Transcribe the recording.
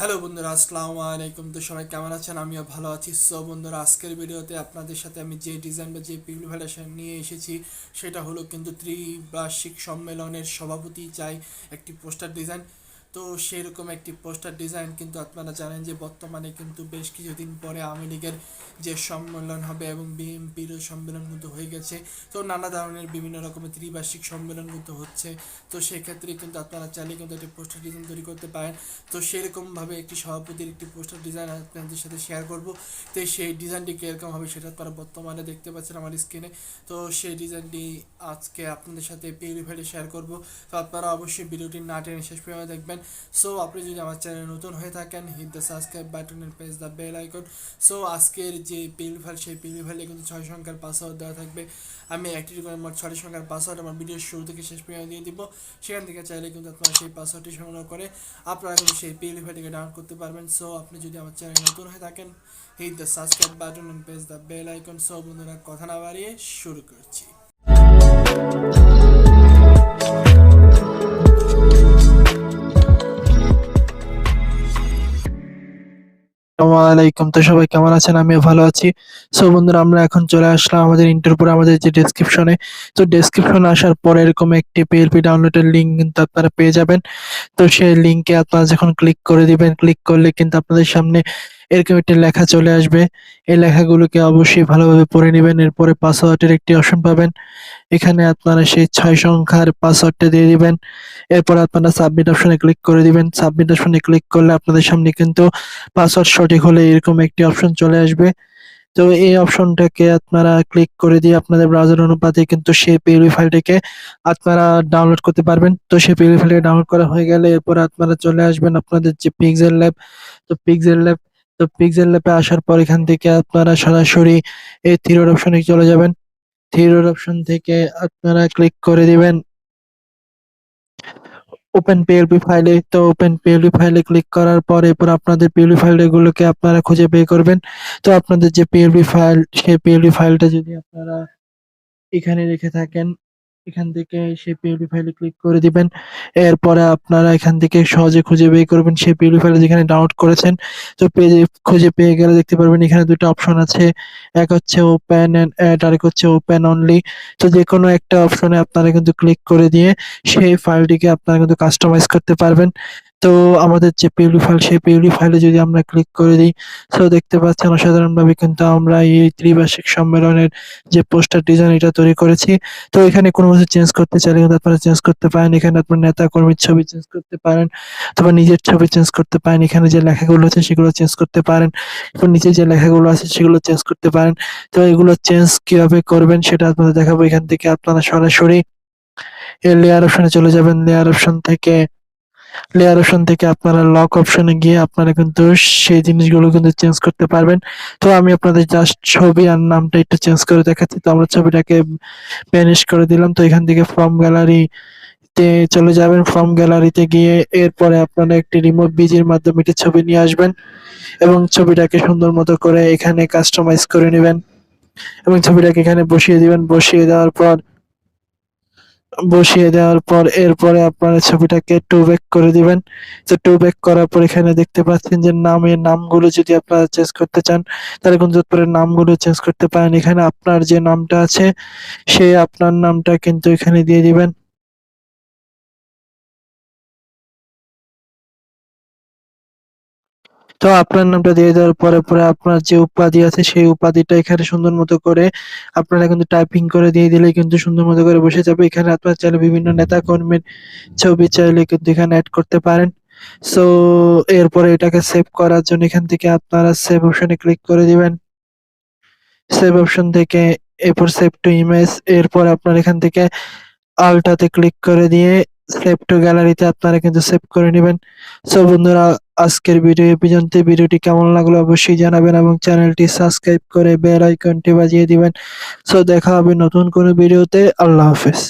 Hello বন্ধুরা, আসসালামু আলাইকুম। তো সবাই কেমন আছেন? আমিও ভালো আছি। সো বন্ধুরা, আজকের ভিডিওতে আপনাদের সাথে আমি যে ডিজাইন বা যে পিউরিফাইয়ার নিয়ে এসেছি সেটা হলো কিন্তু ত্রিবার্ষিক সম্মেলনের সভাপতি চাই একটি পোস্টার ডিজাইন। তো সেরকম একটি পোস্টার ডিজাইন কিন্তু আপনারা জানেন যে বর্তমানে কিন্তু বেশ কিছুদিন পরে আওয়ামী লীগের যে সম্মেলন হবে এবং বিএনপির সম্মেলন কিন্তু হয়ে গেছে। তো নানা ধরনের বিভিন্ন রকমের ত্রিবার্ষিক সম্মেলন কিন্তু হচ্ছে। তো সেক্ষেত্রে কিন্তু আপনারা চাইলে কিন্তু একটি পোস্টার ডিজাইন তৈরি করতে পারেন। তো সেরকমভাবে একটি সভাপতির একটি পোস্টার ডিজাইন আপনাদের সাথে শেয়ার করব। তো সেই ডিজাইনটি কীরকম হবে সেটা আপনারা বর্তমানে দেখতে পাচ্ছেন আমার স্ক্রিনে। তো সেই ডিজাইনটি আজকে আপনাদের সাথে পিউরিফাইডে শেয়ার করব। তো আপনারা অবশ্যই ভিডিওটি না টেনে শেষ পর্যন্ত দেখবেন। সো আপনি যদি আমার চ্যানেলে নতুন হয়ে থাকেন, hit the subscribe button and press the bell icon. So আজকের যে পিউরিফাইল, সেই পিউরিফাইলে কিন্তু 6 সংখ্যার পাসওয়ার্ড দেওয়া থাকবে। আমি একটি করে মোট 6 সংখ্যার পাসওয়ার্ড আমার ভিডিওর শুরু থেকে শেষ পর্যন্ত দিয়ে দিব। সেখান থেকে চাইলে কিন্তু আপনারা সেই পাসওয়ার্ডটি সংগ্রহ করে আপনারা কিন্তু সেই পিউরিফাইটিকে ডাউনলোড করতে পারবেন। সো আপনি যদি আমার চ্যানেল নতুন হয়ে থাকেন, hit the subscribe button and press the bell icon. So বন্ধুরা, কথা না বাড়িয়ে শুরু করছি। আসসালামু আলাইকুম। তো সবাই কেমন আছেন? আমিও ভালো আছি। সো বন্ধুরা, আমরা এখন চলে আসলাম আমাদের ইন্টার উপরে, আমাদের যে ডেসক্রিপশনে। তো ডেসক্রিপশনে আসার পরে এরকম একটি পিএলপি ডাউনলোডের লিঙ্ক কিন্তু আপনারা পেয়ে যাবেন। তো সেই লিঙ্কে আপনারা যখন ক্লিক করে দিবেন, ক্লিক করলে কিন্তু আপনাদের সামনে এরকম একটি লেখা চলে আসবে। এই লেখাগুলোকে অবশ্যই ভালোভাবে পড়ে নেবেন। এরপরে পাসওয়ার্ডের একটি অপশন পাবেন। এখানে আপনারা সেই 6 সংখ্যার পাসওয়ার্ডটা দিয়ে দিবেন। এরপর আপনারা সাবমিট অপশনে ক্লিক করে দিবেন। সাবমিট অপশনে ক্লিক করলে আপনাদের সামনে কিন্তু পাসওয়ার্ড সঠিক হলে এরকম একটি অপশন চলে আসবে। তো এই অপশনটাকে আপনারা ক্লিক করে দিয়ে আপনাদের ব্রাউজার অনুপাতে কিন্তু সেই পিএলপি ফাইলটিকে আপনারা ডাউনলোড করতে পারবেন। তো সেই পিএলপি ফাইলটি ডাউনলোড করা হয়ে গেলে এরপর আপনারা চলে আসবেন আপনাদের যে পিক্সেল ল্যাব। তো পিক্সেল ল্যাব তো পিক্সেল ল্যাবে আসার পর এখান থেকে আপনারা সরাসরি এই থ্রি ডট অপশনে চলে যাবেন। থ্রি ডট অপশন থেকে আপনারা ক্লিক করে দিবেন ওপেন পিএলপি ফাইলে। তো ওপেন পিএলপি ফাইলে ক্লিক করার পর এরপর আপনাদের পিএলপি ফাইলগুলোকে আপনারা খুঁজে বের করবেন। তো আপনাদের যে পিএলপি ফাইল, সেই পিএলপি ফাইলটা যদি আপনারা এখানে রেখে থাকেন, এখান থেকে সেই পিএলপি ফাইলে ক্লিক করে দিবেন। এরপরে আপনারা এখান থেকে সহজে খুঁজে বের করবেন সেই পিএলপি ফাইল যেখানে ডাউনলোড করেছেন। তো খুঁজে পেয়ে গেলে দেখতে পারবেন এখানে দুটো অপশন আছে। এক হচ্ছে ওপেন এন্ড অ্যাড, আরেক হচ্ছে ওপেন অনলি। তো যে কোনো একটা অপশনে আপনারা কিন্তু ক্লিক করে দিয়ে সেই ফাইলটিকে আপনারা কিন্তু কাস্টমাইজ করতে পারবেন। তো আমাদের যে পিএলপি ফাইল, সেই পিএলপি ফাইলে যদি আমরা ক্লিক করে দিই, তো দেখতে পাচ্ছেন অসাধারণভাবে কিন্তু আমরা এই ত্রিবার্ষিক সম্মেলনের যে পোস্টার ডিজাইন এটা তৈরি করেছি। তো এখানে কোনো কিছু চেঞ্জ করতে চাইলে কিন্তু আপনারা চেঞ্জ করতে পারেন। এখানে আপনার নেতা কর্মীর ছবি চেঞ্জ করতে পারেন অথবা নিজের ছবি চেঞ্জ করতে পারেন। এখানে যে লেখাগুলো আছে সেগুলো চেঞ্জ করতে পারেন। এরপর নিচে যে লেখাগুলো আছে সেগুলো চেঞ্জ করতে পারেন। তো এগুলো চেঞ্জ কিভাবে করবেন সেটা আপনাদের দেখাবো। এখান থেকে আপনারা সরাসরি এই লেয়ার অপশনে চলে যাবেন। লেয়ার অপশন থেকে আপনারা লক অপশনে গিয়ে আপনারা কিন্তু সেই জিনিসগুলো কিন্তু চেঞ্জ করতে পারবেন। তো আমি আপনাদের জাস্ট ছবি আর নামটা একটু চেঞ্জ করে দেখাচ্ছি। তো আমরা ছবিটাকে ভ্যানিশ করে দিলাম। তো এখান থেকে ফ্রম গ্যালারিতে চলে যাবেন। ফ্রম গ্যালারিতে গিয়ে এরপরে আপনারা একটি রিমুভ বিজির মাধ্যমে একটি ছবি নিয়ে আসবেন এবং ছবিটাকে সুন্দর মতো করে এখানে কাস্টমাইজ করে নেবেন এবং ছবিটাকে এখানে বসিয়ে দিবেন। বসিয়ে দেওয়ার পর এরপরে আপনারা ছবিটাকে টু ব্যাক করে দিবেন। তো টু ব্যাক করার পর এখানে দেখতে পাচ্ছেন যে নামগুলো যদি আপনারা চেঞ্জ করতে চান তাহলে কিন্তু এরপরে নামগুলো চেঞ্জ করতে পারেন। এখানে আপনার যে নামটা আছে সেই আপনার নামটা কিন্তু এখানে দিয়ে দিবেন। তো আপনার নামটা দিয়ে দেওয়ার পরে আপনার যে উপাধি আছে সেই উপাধিটা এখানে সুন্দর মতো করে আপনারা কিন্তু টাইপিং করে দিয়ে দিলে কিন্তু সুন্দর মতো করে বসে যাবে। এখানে আপনারা চাইলে বিভিন্ন নেতা কর্মীর ছবি চাইলে কিন্তু এখানে অ্যাড করতে পারেন। সো এরপরে এটাকে সেভ করার জন্য এখান থেকে আপনারা সেভ অপশনে ক্লিক করে দিবেন। সেভ অপশন থেকে এরপর সেভ টু ইমেজ, এরপর আপনার এখান থেকে আলটাতে ক্লিক করে দিয়ে সেভ টু গ্যালারিতে আপনারা কিন্তু সেভ করে নেবেন। সো বন্ধুরা, আজকের ভিডিও এ পর্যন্ত। ভিডিওটি কেমন লাগলো অবশ্যই জানাবেন এবং চ্যানেলটি সাবস্ক্রাইব করে বেল আইকনটি বাজিয়ে দিবেন। সো দেখা হবে নতুন কোনো ভিডিওতে। আল্লাহ হাফেজ।